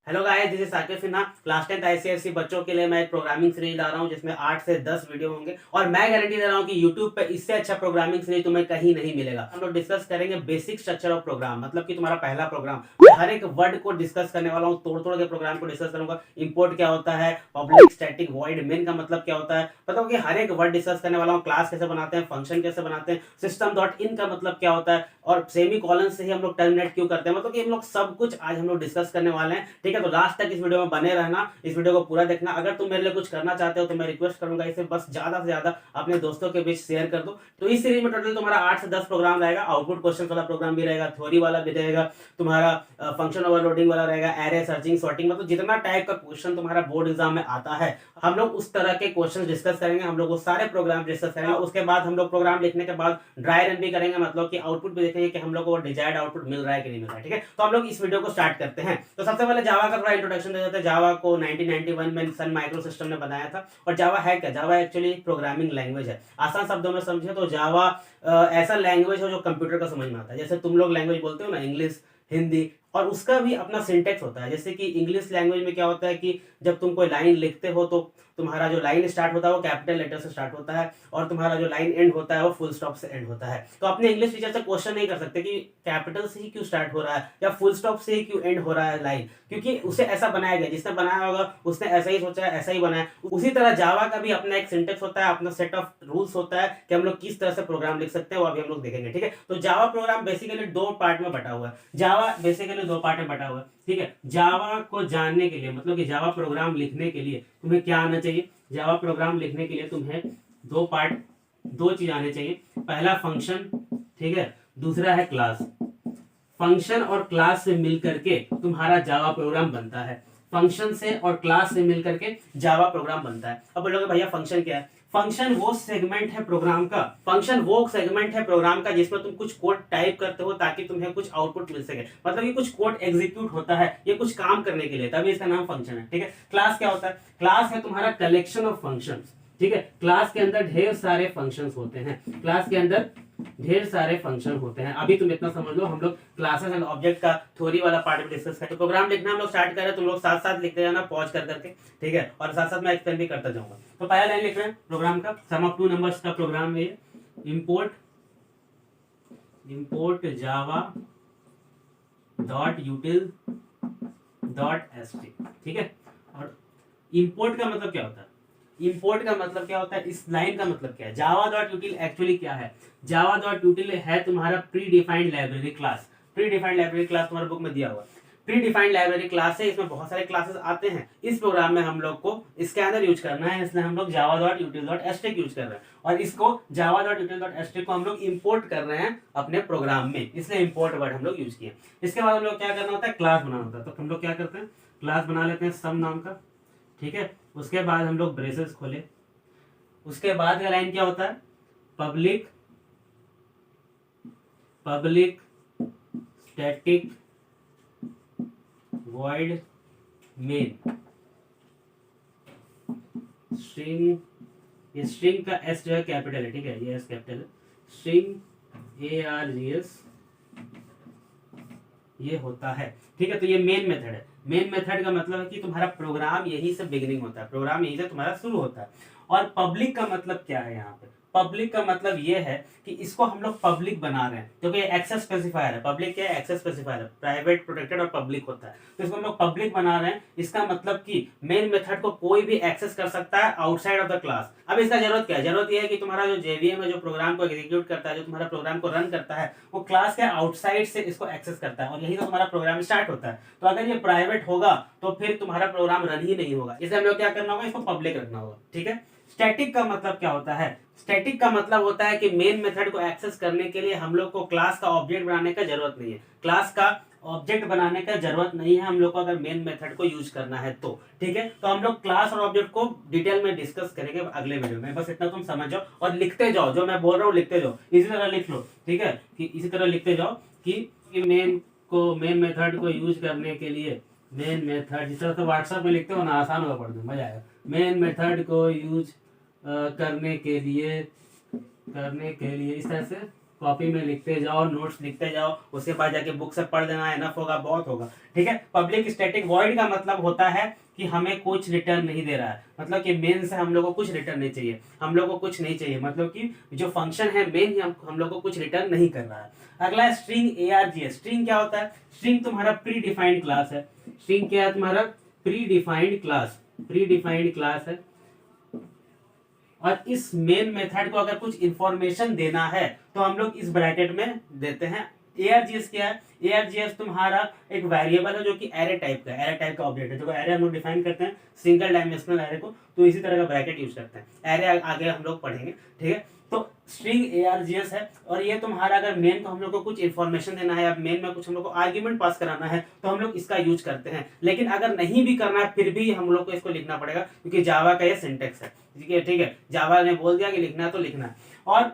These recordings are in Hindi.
Hello guys, this is Saqib Sinha. Class 10th ICSE बच्चों के लिए मैं एक प्रोग्रामिंग सीरीज ला रहा हूं जिसमें 8 से 10 वीडियो होंगे और मैं गारंटी दे रहा हूं कि YouTube पे इससे अच्छा प्रोग्रामिंग सीरीज तुम्हें कहीं नहीं मिलेगा। हम लोग डिस्कस करेंगे बेसिक स्ट्रक्चर ऑफ प्रोग्राम, मतलब कि तुम्हारा पहला प्रोग्राम। मैं हर एक वर्ड को डिस्कस करने वाला हूं, तोड़ तोड़ के प्रोग्राम को डिस्कस करूंगा। इंपोर्ट क्या होता है, पब्लिक स्टैटिक वॉइड मेन का मतलब क्या होता है, मतलब कि हर एक वर्ड डिस्कस करने वाला हूं। क्लास कैसे बनाते हैं, फंक्शन कैसे बनाते हैं, सिस्टम डॉट इन का मतलब क्या होता है और सेमी कॉलन से ही हम लोग टर्मिनेट क्यों करते हैं, मतलब कि हम लोग सब कुछ आज हम लोग डिस्कस करने वाले हैं। ठीक है, तो लास्ट तक इस वीडियो में बने रहना, इस वीडियो को पूरा देखना। अगर तुम मेरे लिए कुछ करना चाहते हो तो मैं रिक्वेस्ट करूंगा इसे बस ज्यादा से ज्यादा अपने दोस्तों के बीच शेयर कर दो। तो इस सीरीज में टोटल तुम्हारा 8 से 10 प्रोग्राम रहेगा। आउटपुट क्वेश्चन वाला प्रोग्राम भी रहेगा, थ्योरी वाला भी रहेगा, तुम्हारा फंक्शन ओवरलोडिंग वाला रहेगा, एरे सर्चिंग सॉर्टिंग, मतलब जितना टाइप का क्वेश्चन तुम्हारा बोर्ड एग्जाम में आता है हम लोग उस तरह के क्वेश्चन डिस्कस करेंगे। हम लोग वो सारे प्रोग्राम डिस्कस करेंगे। उसके बाद हम लोग प्रोग्राम लिखने के बाद ड्राई रन भी करेंगे, मतलब कि आउटपुट भी देखेंगे कि हम लोग को डिजायर्ड आउटपुट मिल रहा है कि नहीं मिल रहा है। ठीक है, तो हम लोग इस वीडियो को स्टार्ट करते हैं। तो सबसे पहले जावा का थोड़ा इंट्रोडक्शन दे देते हैं। जावा को 1991 में सन माइक्रो सिस्टम ने बनाया था। और जावा है क्या? जावा एक्चुअली प्रोग्रामिंग लैंग्वेज है। आसान शब्दों में समझे तो जावा ऐसा लैंग्वेज है जो कंप्यूटर का समझ में आता है। जैसे तुम लोग लैंग्वेज बोलते हो ना, इंग्लिश, हिंदी, और उसका भी अपना सिंटेक्स होता है। जैसे कि इंग्लिश लैंग्वेज में क्या होता है कि जब तुम कोई लाइन लिखते हो तो तुम्हारा जो लाइन स्टार्ट होता है वो कैपिटल लेटर से स्टार्ट होता है और तुम्हारा जो लाइन एंड होता है वो फुल स्टॉप से एंड होता है। तो अपने इंग्लिश टीचर से क्वेश्चन नहीं कर सकते कि कैपिटल से ही क्यों स्टार्ट हो रहा है या फुल स्टॉप से ही क्यों एंड हो रहा है लाइन, क्योंकि उसे ऐसा बनाया गया, जिसने बनाया होगा उसने ऐसा ही सोचा है, ऐसा ही बनाया। उसी तरह जावा का भी अपना एक सिंटेक्स होता है, अपना सेट ऑफ रूल्स होता है कि हम लोग किस तरह से प्रोग्राम लिख सकते हैं, वो अभी हम लोग देखेंगे। ठीक है, तो जावा प्रोग्राम बेसिकली दो पार्ट में बटा हुआ है। जावा बेसिकली दो पार्ट में बटा हुआ है। ठीक है, जावा को जानने के लिए, मतलब कि जावा प्रोग्राम लिखने के लिए तुम्हें क्या आना चाहिए? जावा प्रोग्राम लिखने के लिए तुम्हें दो चीज आने चाहिए। पहला फंक्शन, ठीक है, दूसरा है क्लास। फंक्शन और क्लास से मिलकर के तुम्हारा जावा प्रोग्राम बनता है। फंक्शन से और क्लास से मिलकर के जावा प्रोग्राम बनता है। अब बोलोगे भैया फंक्शन क्या है? फंक्शन वो सेगमेंट है प्रोग्राम का, फंक्शन वो सेगमेंट है प्रोग्राम का जिसमें तुम कुछ कोड टाइप करते हो ताकि तुम्हें कुछ आउटपुट मिल सके, मतलब कि कुछ कोड एग्जीक्यूट होता है ये कुछ काम करने के लिए, तभी इसका नाम फंक्शन है। ठीक है, क्लास क्या होता है? क्लास है तुम्हारा कलेक्शन ऑफ फंक्शंस। ठीक है, क्लास के अंदर ढेर सारे फंक्शंस होते हैं, क्लास के अंदर ढेर सारे फंक्शन होते हैं। अभी तुम इतना समझ लो, हम लोग क्लासेस एंड ऑब्जेक्ट का थ्योरी वाला पार्ट भी डिस्कस करें। तो प्रोग्राम लिखना हम लोग स्टार्ट करें, तुम लोग साथ साथ लिखते जाना पॉज कर करके। ठीक है, और साथ साथ मैं एक्सप्लेन भी करता जाऊंगा। तो पहला लाइन लिख रहे हैं प्रोग्राम का, सम ऑफ टू नंबर्स का प्रोग्राम है। Import Java dot यूटिल dot ST. ठीक है, और इंपोर्ट का मतलब क्या होता है? इंपोर्ट का मतलब क्या होता है? इस लाइन का मतलब क्या है? जावा डॉट यूटिल एक्चुअली क्या है? जावा डॉट यूटिल है तुम्हारा pre defined library class. Pre defined library class तुम्हारे बुक में दिया हुआ है। प्री डिफाइंड लाइब्रेरी क्लास है, इसमें बहुत सारे क्लासेस आते हैं। इस प्रोग्राम में हम लोग को इसके अंदर यूज करना है, इसलिए हम लोग Java dot यूटिल dot asterisk use कर रहे हैं और इसको जावा डॉट यूटिल डॉट एस्टेक को हम लोग इंपोर्ट कर रहे हैं अपने प्रोग्राम में, इसलिए इंपोर्ट वर्ड हम लोग यूज किए। इसके बाद हम लोग क्या करना होता है? क्लास बनाना होता है। तो हम लोग क्या करते हैं? क्लास बना लेते हैं सम नाम का। ठीक है, उसके बाद हम लोग ब्रेसेस खोले। उसके बाद का लाइन क्या होता है? Public static void main string. ये स्ट्रिंग का एस जो है कैपिटल है, ठीक है, ये एस कैपिटल है। स्ट्रिंग ARGS ये होता है। ठीक है, तो ये मेन मेथड है। मेन मेथड का मतलब है कि तुम्हारा प्रोग्राम यहीं से बिगिनिंग होता है, प्रोग्राम यहीं से तुम्हारा शुरू होता है। और पब्लिक का मतलब क्या है? यहाँ पे पब्लिक का मतलब ये है कि इसको हम लोग पब्लिक बना रहे हैं क्योंकि एक्सेस स्पेसिफायर है। पब्लिक क्या है? एक्सेस स्पेसिफायर है। प्राइवेट, प्रोटेक्टेड और पब्लिक होता है, तो इसको हम लोग पब्लिक बना रहे हैं। इसका मतलब कि मेन मेथड को कोई भी एक्सेस कर सकता है आउटसाइड ऑफ द क्लास। अब इसका जरूरत क्या है? जरूरत यह है कि तुम्हारा जो जेवीएम है, जो प्रोग्राम को एग्जीक्यूट करता है, जो तुम्हारा प्रोग्राम को रन करता है, वो क्लास के आउटसाइड से इसको एक्सेस करता है और यही तो तुम्हारा प्रोग्राम स्टार्ट होता है। तो अगर ये प्राइवेट होगा तो फिर तुम्हारा प्रोग्राम रन ही नहीं होगा, इसलिए हम लोग क्या करना होगा? इसको पब्लिक रखना होगा। ठीक है, स्टैटिक का मतलब क्या होता है? स्टैटिक का मतलब होता है कि मेन मेथड को एक्सेस करने के लिए हम लोग को क्लास का ऑब्जेक्ट बनाने का जरूरत नहीं है। क्लास का ऑब्जेक्ट बनाने का जरूरत नहीं है हम लोग को अगर मेन मेथड को यूज करना है तो। ठीक है, तो हम लोग क्लास और ऑब्जेक्ट को डिटेल में डिस्कस करेंगे अगले वीडियो में। बस इतना तुम समझ जाओ और लिखते जाओ, जो मैं बोल रहा हूँ लिखते जाओ, इसी तरह लिख लो। ठीक है, कि इसी तरह लिखते जाओ कि मेन मेथड को यूज करने के लिए, मेन मेथड जिस तरह से व्हाट्सएप में लिखते हो ना, आसान होगा पढ़ने में, मजा आएगा। मेन मेथड को यूज करने के लिए इस तरह से कॉपी में लिखते जाओ, नोट्स लिखते जाओ, उसके बाद जाके बुक से पढ़ देना, इनफ होगा, बहुत होगा, ठीक है। पब्लिक स्टैटिक वॉइड का मतलब होता है कि हमें कुछ रिटर्न नहीं दे रहा है, मतलब कि मेन से हम लोग को कुछ रिटर्न नहीं चाहिए, हम लोग को कुछ नहीं चाहिए, मतलब कि जो फंक्शन है मेन ही हम लोग को कुछ रिटर्न नहीं कर रहा है। अगला है स्ट्रिंग ARGS। स्ट्रिंग क्या होता है? स्ट्रिंग तुम्हारा प्री डिफाइंड क्लास है। स्ट्रिंग क्या है तुम्हारा? Pre defined class, pre defined class है। और इस मेन मेथड को अगर कुछ इंफॉर्मेशन देना है तो हम लोग इस ब्रैकेट में देते हैं। ARGS क्या है? ARGS तुम्हारा एक वेरिएबल है जो कि एरे टाइप का है, एरे टाइप का ऑब्जेक्ट है। जो एरे हम लोग डिफाइन करते हैं सिंगल डायमेंशनल एरे को, तो इसी तरह का ब्रैकेट यूज करते हैं। एरे आगे हम लोग पढ़ेंगे, ठीक है। तो स्ट्रिंग ARGS है, और ये तुम्हारा अगर मेन को हम लोग को कुछ इन्फॉर्मेशन देना है या मेन में कुछ हम लोग को आर्ग्यूमेंट पास कराना है तो हम लोग इसका यूज करते हैं। लेकिन अगर नहीं भी करना है फिर भी हम लोग को इसको लिखना पड़ेगा, क्योंकि जावा का ये सिंटेक्स है, ठीक है। जावा ने बोल दिया कि लिखना है तो लिखना है। और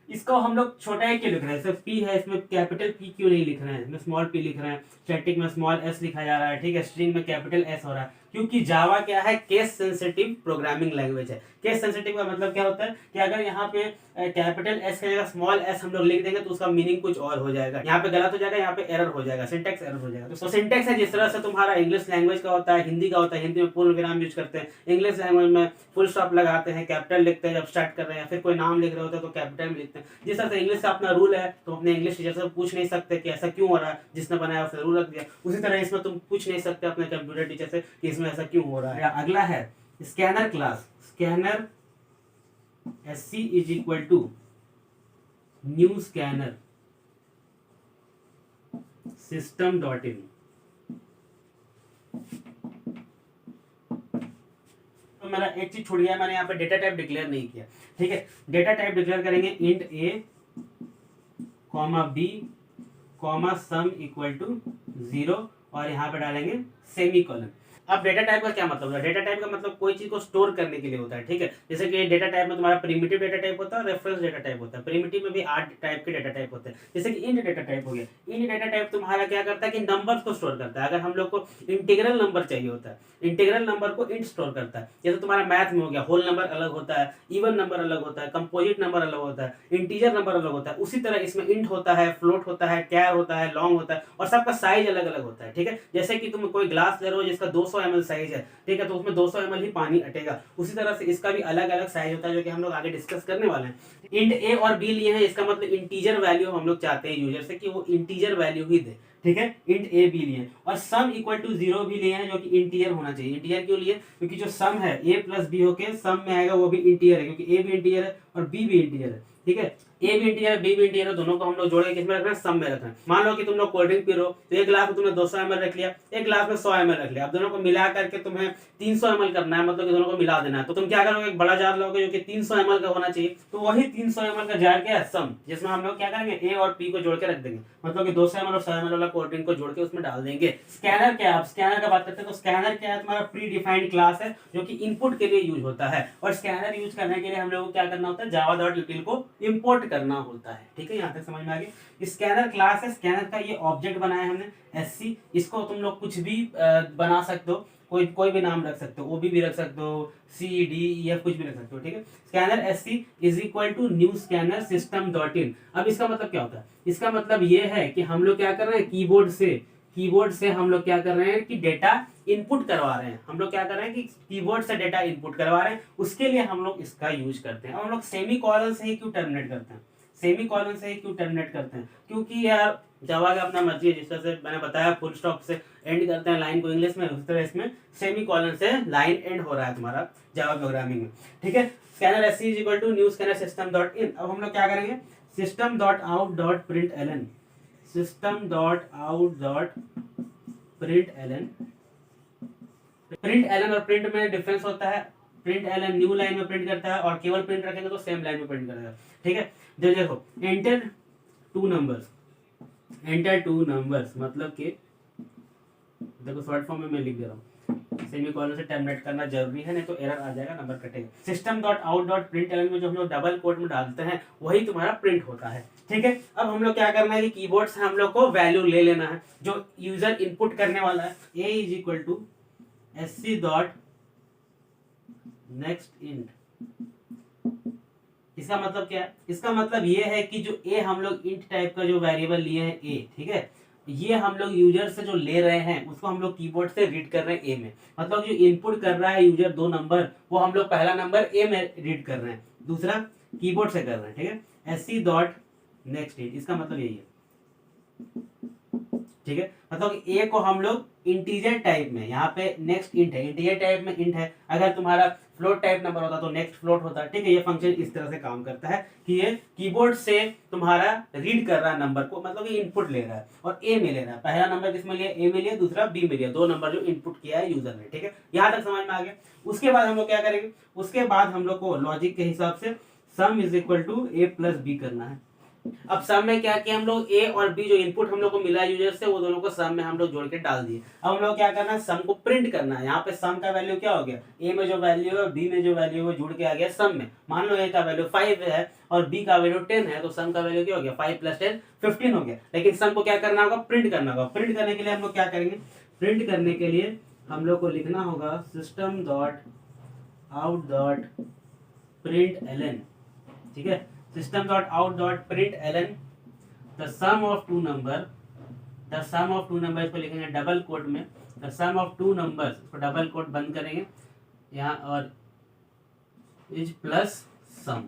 इसको हम लोग छोटा है क्यों लिख रहे हैं? सिर्फ पी है, इसमें कैपिटल पी क्यों नहीं लिख रहे हैं? इसमें स्मॉल पी लिख रहे हैं, स्टैटिक में स्मॉल एस लिखा जा रहा है, ठीक है। स्ट्रिंग में कैपिटल एस हो रहा है, क्योंकि जावा क्या है? केस सेंसिटिव प्रोग्रामिंग लैंग्वेज है। केस सेंसिटिव का मतलब क्या होता है कि अगर यहाँ पे कैपिटल एस की जगह स्मॉल एस हम लोग लिख देंगे तो उसका मीनिंग कुछ और हो जाएगा, यहाँ पे गलत हो जाएगा, यहाँ पे एरर हो जाएगा, सिंटेक्स एरर हो जाएगा। तो सिंटेक्स है जिस तरह से तुम्हारा इंग्लिश लैंग्वेज का होता है, हिंदी का होता है, हिंदी में पूर्ण विराम यूज करते हैं, इंग्लिश लैंग्वेज में फुल स्टॉप लगाते हैं, कैपिटल लिखते हैं जब स्टार्ट कर रहे हैं, फिर कोई नाम लिख रहे होते हैं तो कैपिटल में लिखते हैं। जिस तरह से इंग्लिश का अपना रूल है, तो अपने इंग्लिश टीचर से पूछ नहीं सकते कि ऐसा क्यों हो रहा है, जिसने बनाया उसने रूल रख दिया, उसी तरह इसमें तुम पूछ नहीं सकते अपने कंप्यूटर टीचर से कि इसमें ऐसा क्यों हो रहा है। अगला है scanner class. Scanner SC is equal to new scanner system dot in. तो मेरा एक चीज छूट गया, मैंने यहाँ पे डेटा टाइप डिक्लेयर नहीं किया, ठीक है। डेटा टाइप डिक्लेयर करेंगे int a comma b comma sum equal to 0, और यहाँ पे डालेंगे सेमी कॉलन। अब डेटा टाइप का क्या मतलब है? डेटा टाइप का मतलब कोई चीज को स्टोर करने के लिए होता है, ठीक है। जैसे कि डेटा टाइप में तुम्हारा प्रिमिटिव डेटा टाइप होता है और रेफरेंस डेटा टाइप होता है। प्रिमिटिव में भी 8 टाइप के डेटा टाइप होते हैं, जैसे कि इंट डेटा टाइप हो गया। इंट डेटा टाइप तुम्हारा क्या करता है कि नंबर्स को स्टोर करता है। अगर हम लोग को इंटीग्रल नंबर चाहिए होता है, इंटीग्रल नंबर को इंट स्टोर करता है। जैसे तुम्हारा मैथ में हो गया, होल नंबर अलग होता है, इवन नंबर अलग होता है, कंपोजिट नंबर अलग होता है, इंटीजर नंबर अलग होता है। उसी तरह इसमें इंट होता है, फ्लोट होता है, कैर होता है, लॉन्ग होता है, और सबका साइज अलग अलग होता है, ठीक है। जैसे कि तुम कोई ग्लास ले रहे हो जिसका 200 ml साइज है, ठीक है, तो उसमें 200 ml ही पानी अटेगा। उसी तरह से इसका भी अलग अलग साइज होता है, जो कि हम लोग आगे डिस्कस करने वाले हैं। इंट a और b लिए हैं, इसका मतलब इंटीजर वैल्यू हम लोग चाहते हैं यूजर से कि वो इंटीजर वैल्यू ही दे, ठीक है। इंट a b लिए, और सम इक्वल टू 0 भी लिए हैं, जो कि इंटीजर होना चाहिए। इंटीजर क्यों लिए? क्योंकि जो सम है a प्लस b होके सम में आएगा, वो भी इंटीजर है, क्योंकि a भी इंटीजर है और b भी इंटीजर है, ठीक है। ए भी इंटीजर बी भी इंटीजर, दोनों को हम लोग जोड़ के किसमें रखना है? सम में रखना है। मान लो कि तुम लोग कोल्ड ड्रिंक पी रहे हो, तो एक गिलास में तुमने 200 ml रख लिया, एक गिलास में 100 ml रख लिया। अब दोनों को मिला करके तुम्हें 300 ml करना है, मतलब कि दोनों को मिला देना है। तो तुम क्या करोगे? एक बड़ा जार लोगे जो कि 300 ml का होना चाहिए, तो वही 300 ml का जार क्या है? सम, जिसमें हम लोग क्या करेंगे? ए और पी को जोड़ के रख देंगे, मतलब कि 200 ml और 100 ml वाला कोल्ड ड्रिंक को जोड़ के उसमें डाल देंगे। स्कैनर क्या है? अब स्कैनर का बात करते हैं, तो स्कैनर क्या है? तुम्हारा प्री डिफाइंड क्लास है, जो कि इनपुट के लिए यूज होता है। और स्कैनर यूज करने के लिए हम लोग को क्या करना होता है? java.util को इंपोर्ट करना होता है, ठीक है। यहाँ तक समझ में आ गया। स्कैनर क्लास है, स्कैनर का ये ऑब्जेक्ट बनाया है हमने SC। इसको तुम लोग कुछ भी बना सकते हो, कोई भी नाम रख सकते हो, OB भी रख सकते हो, CDEF कुछ भी रख सकते हो, ठीक है। Scanner SC is equal to new scanner system dot in. अब इसका मतलब क्या होता है? इसका मतलब ये है कि हम लोग क्या कर रहे हैं? कीबोर्ड से हम लोग क्या कर रहे हैं कि डेटा इनपुट करवा रहे हैं। हम लोग क्या कर रहे हैं कि कीबोर्ड से डेटा इनपुट करवा रहे हैं, उसके लिए हम लोग इसका यूज करते हैं। और हम लोग सेमी कॉलन से ही क्यों टर्मिनेट करते हैं? सेमी कॉलन से ही क्यों टर्मिनेट करते हैं? क्योंकि यार जावा का अपना मर्जी है, जिस तरह से मैंने बताया फुल स्टॉप से एंड करते हैं लाइन को इंग्लिश में, उस तरह इसमें सेमी कॉलन से लाइन एंड हो रहा है तुम्हारा जावा प्रोग्रामिंग में, ठीक है। Scanner SC is equal to new scanner system dot in. अब हम लोग क्या करेंगे? System dot out dot println, system dot out dot println. Println और प्रिंट में डिफरेंस होता है। प्रिंट एलन न्यू लाइन में प्रिंट करता है, और केवल प्रिंट रखेंगे तो सेम लाइन में प्रिंट करेगा, ठीक है। देखो enter two numbers, enter two numbers मतलब कि देखो शॉर्ट फॉर्म में मैं लिख दे रहा हूँ, सेमीकोलन से टर्मिनेट करना जरूरी है, नहीं तो एरर आ जाएगा, नंबर कटेगा। System dot out dot println में जो हम लोग डबल कोट में डालते हैं वही तुम्हारा प्रिंट होता है, ठीक है। अब हम लोग क्या करना है कि कीबोर्ड से हम लोग को वैल्यू ले लेना है जो यूजर इनपुट करने वाला है। a is equal to SC dot next int, इसका मतलब क्या है? इसका मतलब ये है कि जो ए हम लोग इंट टाइप का जो वेरिएबल लिए हैं ए, ठीक है, ये हम लोग यूजर से जो ले रहे हैं उसको हम लोग कीबोर्ड से रीड कर रहे हैं ए में। मतलब जो इनपुट कर रहा है यूजर 2 नंबर, वो हम लोग पहला नंबर ए में रीड कर रहे हैं, दूसरा कीबोर्ड से कर रहे हैं, ठीक है। एससी डॉट नेक्स्ट इंट, इसका मतलब यही है, ठीक है। मतलब ए को हम लोग इंटीजर टाइप में, यहाँ पे नेक्स्ट इंट है, इंटीजर टाइप में इंट है, अगर तुम्हारा फ्लोट टाइप नंबर होता तो नेक्स्ट फ्लोट होता, ठीक है। ये फंक्शन इस तरह से काम करता है कि ये कीबोर्ड से तुम्हारा रीड कर रहा है नंबर को, मतलब ये इनपुट ले रहा है और ए में ले रहा है। पहला नंबर किसमें लिया? ए में लिया, दूसरा बी में लिया, 2 नंबर जो इनपुट किया है यूजर ने, ठीक है। यहाँ तक समझ में आ गया। उसके बाद हम लोग क्या करेंगे? उसके बाद हम लोग को लॉजिक के हिसाब से sum is equal to A plus B करना है। अब सम में क्या किया हम लोग? ए और बी जो इनपुट हम लोग को मिला यूजर से, वो दोनों को सम में हम लोग जोड़ के डाल दिए। अब हम लोग क्या करना है? सम को प्रिंट करना है। यहाँ पे सम का वैल्यू क्या हो गया? ए में जो वैल्यू है, बी में जो वैल्यू है, जुड़ के आ गया सम में। मान लो ए का वैल्यू 5 है और बी का वैल्यू 10 है, तो सम का वैल्यू क्या हो गया? 5 + 10 15 हो गया। लेकिन सम को क्या करना होगा? प्रिंट करना होगा। प्रिंट करने के लिए हम लोग क्या करेंगे? प्रिंट करने के लिए हम लोग को लिखना होगा system dot out dot println, ठीक है। System dot out dot println the sum of two number, the sum of two number, इसको लिखेंगे डबल कोट में, the sum of two numbers, इसको डबल कोट बंद करेंगे यहाँ, और इज प्लस सम,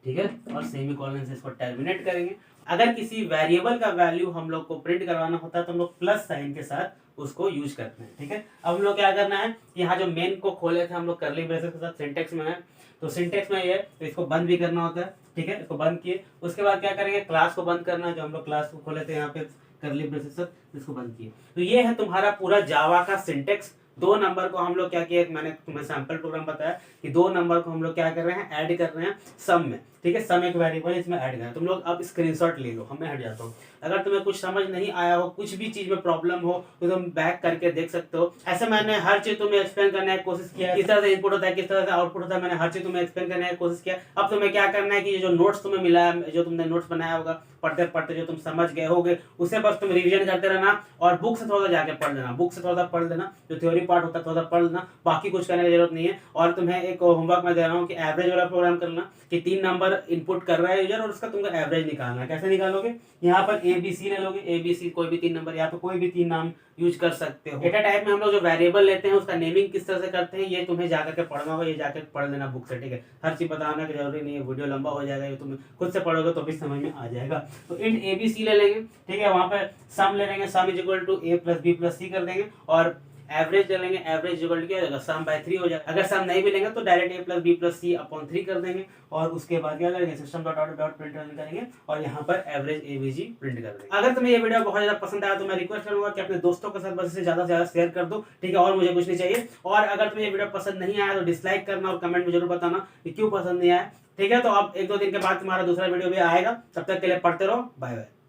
ठीक है, और सेमीकोलन से इसको टर्मिनेट करेंगे। अगर किसी वेरिएबल का वैल्यू हम लोग को प्रिंट करवाना होता है तो हम लोग प्लस साइन के साथ उसको यूज करते हैं, ठीक है। अब हम लोग क्या करना है? यहाँ जो मेन को खोले थे हम लोग करली ब्रेसेस के साथ, सिंटेक्स में है, तो सिंटेक्स में ये तो इसको बंद भी करना होता है, ठीक है। इसको बंद किए, उसके बाद क्या करेंगे? क्लास को बंद करना है, जो हम लोग क्लास को खोले थे यहाँ पे करली ब्रेसेस से, इसको बंद किए। तो ये है तुम्हारा पूरा जावा का सिंटेक्स। 2 नंबर को हम लोग क्या किया, मैंने तुम्हें सैंपल प्रोग्राम बताया कि 2 नंबर को हम लोग क्या कर रहे हैं? ऐड कर रहे हैं सम में, ठीक है। सम एक वेरिएबल इसमें ऐड कर रहे हैं। तुम लोग अब स्क्रीनशॉट ले लो, मैं हट जाता हूँ। अगर तुम्हें कुछ समझ नहीं आया हो, कुछ भी चीज में प्रॉब्लम हो, तो तुम बैक करके देख सकते हो। ऐसे मैंने हर चीज तुम्हें एक्सप्लेन करने की कोशिश किया, किस तरह से इनपुट होता है, किस तरह से आउटपुट होता है, मैंने हर चीज तुम्हें एक्सप्लेन करने की कोशिश किया। अब तुम्हें क्या करना है कि जो नोट्स तुम्हें मिला है, जो तुमने नोट्स बनाया होगा, पढ़ते पढ़ते जो तुम समझ गए होगे, उसे बस तुम रिवीजन करते रहना और बुक से थोड़ा जाके पढ़ लेना, बुक से थोड़ा पढ़ लेना, जो थ्योरी पार्ट होता है थोड़ा पढ़ लेना, बाकी कुछ करने की जरूरत नहीं है। और तुम्हें एक होमवर्क मैं दे रहा हूँ कि एवरेज वाला प्रोग्राम करना, कि 3 नंबर इनपुट कर रहा है यूजर और उसका तुमको एवरेज निकालना है। कैसे निकालोगे? यहाँ पर ABC ले लोगे, ABC कोई भी 3 नंबर, यहाँ पे कोई भी 3 नाम यूज कर सकते हो। डेटा टाइप में हम लोग जो वेरिएबल लेते हैं उसका नेमिंग किस तरह से करते हैं, ये तुम्हें जाकर के पढ़ना होगा, ये जाकर पढ़ लेना बुक से, ठीक है। हर चीज बताना की जरूरी नहीं है, वीडियो लंबा हो जाएगा, ये तुम खुद से पढ़ोगे तो भी समझ में आ जाएगा। तो इंट ABC ले लेंगे, ठीक है। वहां पर सम ले लेंगे, sum is equal to A + B + C कर देंगे, और एवरेज ले लेंगे, एवरेज इक्वल टू क्या हो जाएगा? सम बाय 3 हो जाएगा। अगर सम नहीं भी लेंगे तो direct A + B + C upon 3 कर देंगे, और उसके बाद क्या करेंगे? System dot out dot print करेंगे और यहाँ पर एवरेज AVG प्रिंट कर देंगे। अगर तुम्हें ये वीडियो बहुत ज्यादा पसंद आया तो मैं रिक्वेस्ट करूंगा कि अपने दोस्तों के साथ बस इसे ज्यादा से ज्यादा शेयर कर दो, ठीक है। और मुझे कुछ नहीं चाहिए। और अगर तुम्हें ये वीडियो पसंद नहीं आया तो डिसलाइक करना और कमेंट में जरूर बताना कि क्यों पसंद नहीं आया, ठीक है। तो अब 1-2 दिन के बाद तुम्हारा दूसरा वीडियो भी आएगा। तब तक के लिए पढ़ते रहो, बाय बाय।